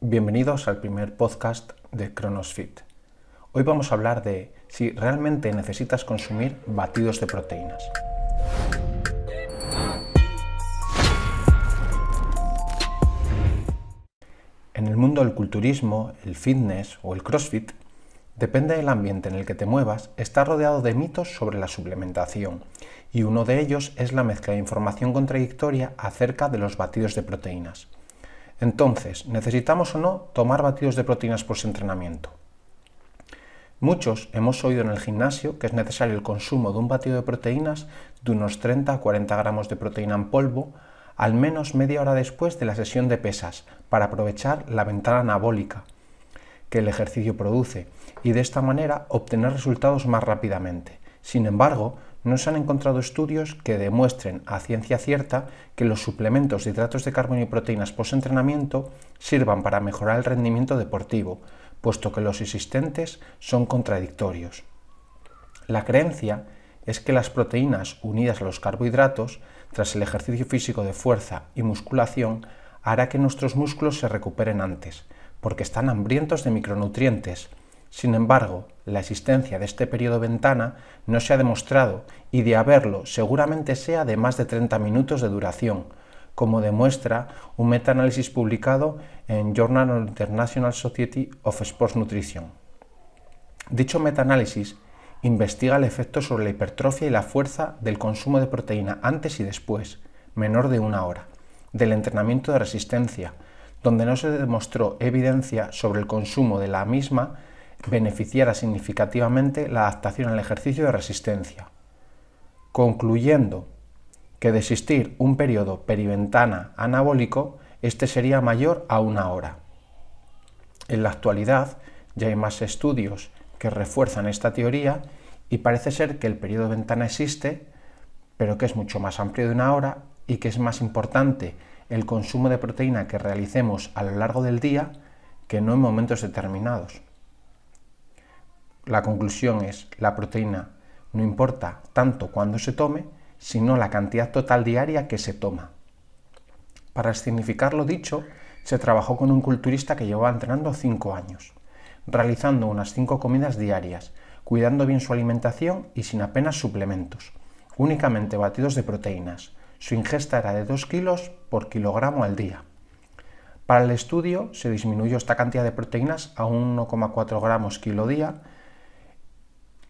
Bienvenidos al primer podcast de CronosFit. Hoy vamos a hablar de si realmente necesitas consumir batidos de proteínas. En el mundo del culturismo, el fitness o el CrossFit, depende del ambiente en el que te muevas, está rodeado de mitos sobre la suplementación, y uno de ellos es la mezcla de información contradictoria acerca de los batidos de proteínas. Entonces, ¿necesitamos o no tomar batidos de proteínas post-entrenamiento? Muchos hemos oído en el gimnasio que es necesario el consumo de un batido de proteínas de unos 30 a 40 gramos de proteína en polvo al menos media hora después de la sesión de pesas para aprovechar la ventana anabólica que el ejercicio produce y de esta manera obtener resultados más rápidamente. Sin embargo, no se han encontrado estudios que demuestren a ciencia cierta que los suplementos de hidratos de carbono y proteínas post-entrenamiento sirvan para mejorar el rendimiento deportivo, puesto que los existentes son contradictorios. La creencia es que las proteínas unidas a los carbohidratos, tras el ejercicio físico de fuerza y musculación, hará que nuestros músculos se recuperen antes, porque están hambrientos de micronutrientes. Sin embargo, la existencia de este periodo ventana no se ha demostrado y de haberlo seguramente sea de más de 30 minutos de duración, como demuestra un metaanálisis publicado en Journal of International Society of Sports Nutrition. Dicho metaanálisis investiga el efecto sobre la hipertrofia y la fuerza del consumo de proteína antes y después, menor de una hora, del entrenamiento de resistencia, donde no se demostró evidencia sobre el consumo de la misma beneficiara significativamente la adaptación al ejercicio de resistencia, concluyendo que de existir un periodo periventana anabólico, este sería mayor a una hora. En la actualidad ya hay más estudios que refuerzan esta teoría y parece ser que el periodo ventana existe, pero que es mucho más amplio de una hora y que es más importante el consumo de proteína que realicemos a lo largo del día que no en momentos determinados. La conclusión es, la proteína no importa tanto cuándo se tome, sino la cantidad total diaria que se toma. Para significar lo dicho, se trabajó con un culturista que llevaba entrenando 5 años, realizando unas 5 comidas diarias, cuidando bien su alimentación y sin apenas suplementos, únicamente batidos de proteínas. Su ingesta era de 2 kilos por kilogramo al día. Para el estudio se disminuyó esta cantidad de proteínas a 1,4 gramos kilo día,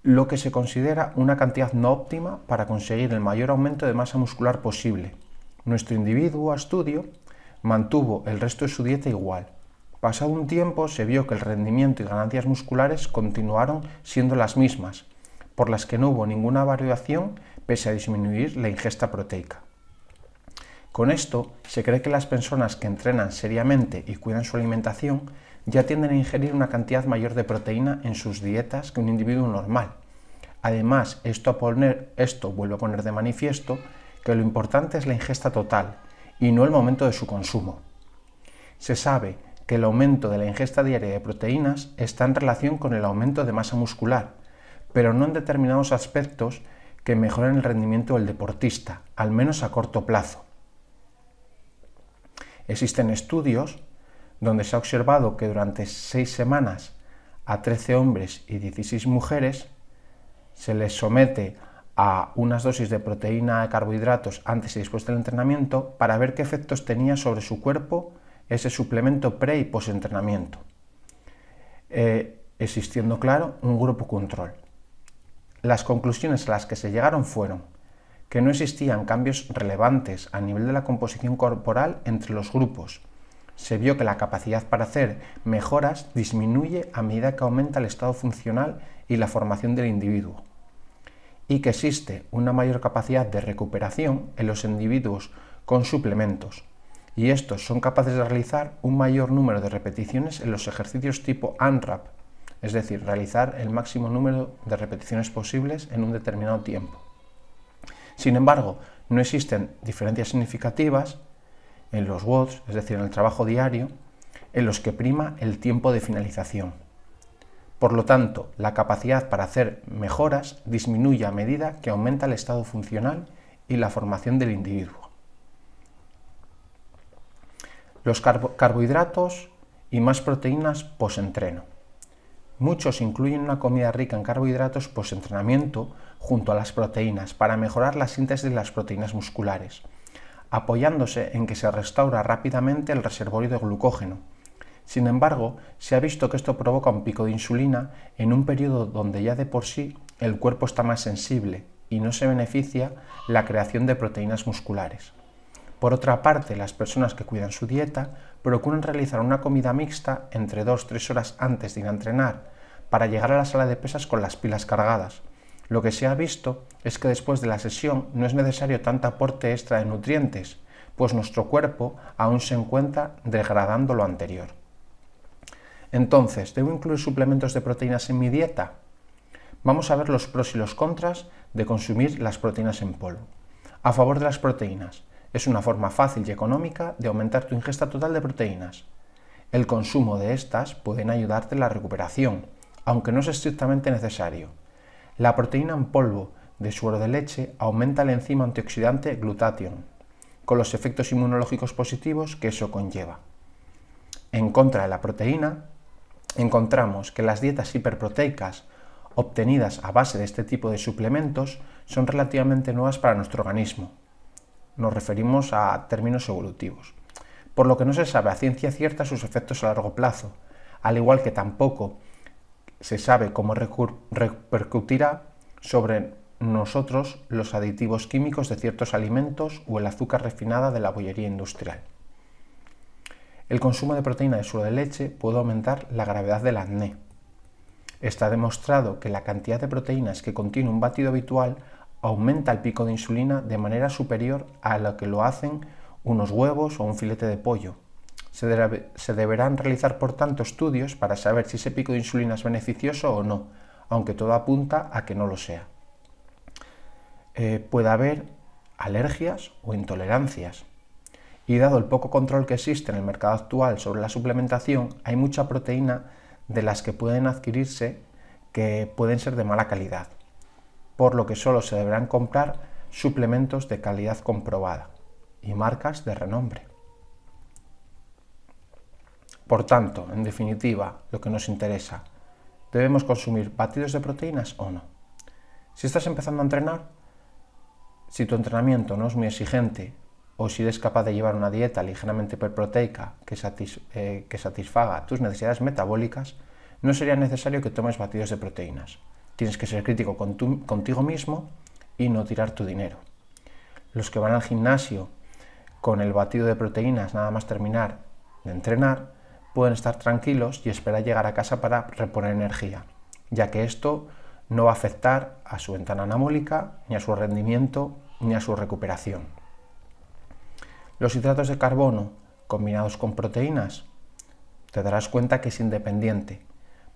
lo que se considera una cantidad no óptima para conseguir el mayor aumento de masa muscular posible. Nuestro individuo a estudio mantuvo el resto de su dieta igual. Pasado un tiempo se vio que el rendimiento y ganancias musculares continuaron siendo las mismas, por las que no hubo ninguna variación pese a disminuir la ingesta proteica. Con esto, se cree que las personas que entrenan seriamente y cuidan su alimentación ya tienden a ingerir una cantidad mayor de proteína en sus dietas que un individuo normal. Además, esto vuelve a poner de manifiesto que lo importante es la ingesta total y no el momento de su consumo. Se sabe que el aumento de la ingesta diaria de proteínas está en relación con el aumento de masa muscular, pero no en determinados aspectos que mejoren el rendimiento del deportista, al menos a corto plazo. Existen estudios donde se ha observado que durante 6 semanas a 13 hombres y 16 mujeres se les somete a unas dosis de proteína de carbohidratos antes y después del entrenamiento para ver qué efectos tenía sobre su cuerpo ese suplemento pre y post entrenamiento, existiendo, claro, un grupo control. Las conclusiones a las que se llegaron fueron que no existían cambios relevantes a nivel de la composición corporal entre los grupos. Se vio que la capacidad para hacer mejoras disminuye a medida que aumenta el estado funcional y la formación del individuo, y que existe una mayor capacidad de recuperación en los individuos con suplementos, y estos son capaces de realizar un mayor número de repeticiones en los ejercicios tipo ANRAP, es decir, realizar el máximo número de repeticiones posibles en un determinado tiempo. Sin embargo, no existen diferencias significativas en los WODs, es decir, en el trabajo diario, en los que prima el tiempo de finalización. Por lo tanto, la capacidad para hacer mejoras disminuye a medida que aumenta el estado funcional y la formación del individuo. Los carbohidratos y más proteínas post-entreno. Muchos incluyen una comida rica en carbohidratos post-entrenamiento junto a las proteínas para mejorar la síntesis de las proteínas musculares, apoyándose en que se restaura rápidamente el reservorio de glucógeno. Sin embargo, se ha visto que esto provoca un pico de insulina en un periodo donde ya de por sí el cuerpo está más sensible y no se beneficia la creación de proteínas musculares. Por otra parte, las personas que cuidan su dieta procuran realizar una comida mixta entre 2-3 horas antes de ir a entrenar para llegar a la sala de pesas con las pilas cargadas. Lo que se ha visto es que después de la sesión no es necesario tanto aporte extra de nutrientes, pues nuestro cuerpo aún se encuentra degradando lo anterior. Entonces, ¿debo incluir suplementos de proteínas en mi dieta? Vamos a ver los pros y los contras de consumir las proteínas en polvo. A favor de las proteínas. Es una forma fácil y económica de aumentar tu ingesta total de proteínas. El consumo de estas pueden ayudarte en la recuperación, aunque no es estrictamente necesario. La proteína en polvo de suero de leche aumenta la enzima antioxidante glutatión, con los efectos inmunológicos positivos que eso conlleva. En contra de la proteína, encontramos que las dietas hiperproteicas obtenidas a base de este tipo de suplementos son relativamente nuevas para nuestro organismo. Nos referimos a términos evolutivos, por lo que no se sabe a ciencia cierta sus efectos a largo plazo, al igual que tampoco se sabe cómo repercutirá sobre nosotros los aditivos químicos de ciertos alimentos o el azúcar refinada de la bollería industrial. El consumo de proteína de suero de leche puede aumentar la gravedad del acné. Está demostrado que la cantidad de proteínas que contiene un batido habitual aumenta el pico de insulina de manera superior a lo que lo hacen unos huevos o un filete de pollo. Se deberán realizar, por tanto, estudios para saber si ese pico de insulina es beneficioso o no, aunque todo apunta a que no lo sea. Puede haber alergias o intolerancias. Y dado el poco control que existe en el mercado actual sobre la suplementación, hay mucha proteína de las que pueden adquirirse que pueden ser de mala calidad, por lo que solo se deberán comprar suplementos de calidad comprobada y marcas de renombre. Por tanto, en definitiva, lo que nos interesa, ¿debemos consumir batidos de proteínas o no? Si estás empezando a entrenar, si tu entrenamiento no es muy exigente o si eres capaz de llevar una dieta ligeramente hiperproteica que satisfaga tus necesidades metabólicas, no sería necesario que tomes batidos de proteínas. Tienes que ser crítico contigo mismo y no tirar tu dinero. Los que van al gimnasio con el batido de proteínas nada más terminar de entrenar, pueden estar tranquilos y esperar llegar a casa para reponer energía, ya que esto no va a afectar a su ventana anabólica, ni a su rendimiento, ni a su recuperación. Los hidratos de carbono combinados con proteínas, te darás cuenta que es independiente,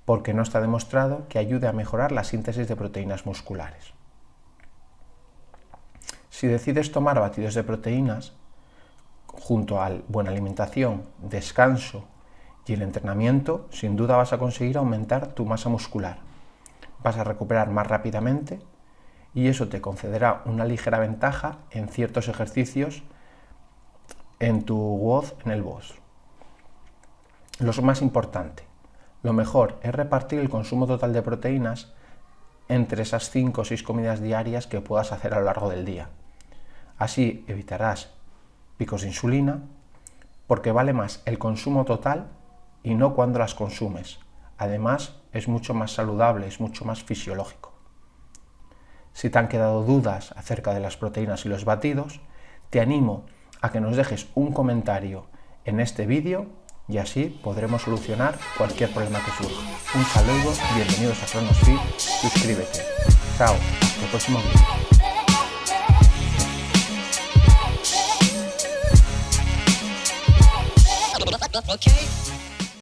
porque no está demostrado que ayude a mejorar la síntesis de proteínas musculares. Si decides tomar batidos de proteínas, junto a buena alimentación, descanso y el entrenamiento, sin duda vas a conseguir aumentar tu masa muscular. Vas a recuperar más rápidamente y eso te concederá una ligera ventaja en ciertos ejercicios en tu WOD, en el BOS. Lo más importante, lo mejor es repartir el consumo total de proteínas entre esas 5 o 6 comidas diarias que puedas hacer a lo largo del día. Así evitarás picos de insulina, porque vale más el consumo total y no cuando las consumes. Además, es mucho más saludable, es mucho más fisiológico. Si te han quedado dudas acerca de las proteínas y los batidos, te animo a que nos dejes un comentario en este vídeo y así podremos solucionar cualquier problema que surja. Un saludo, bienvenidos a CronosFit, suscríbete. Chao, hasta el próximo vídeo. Okay.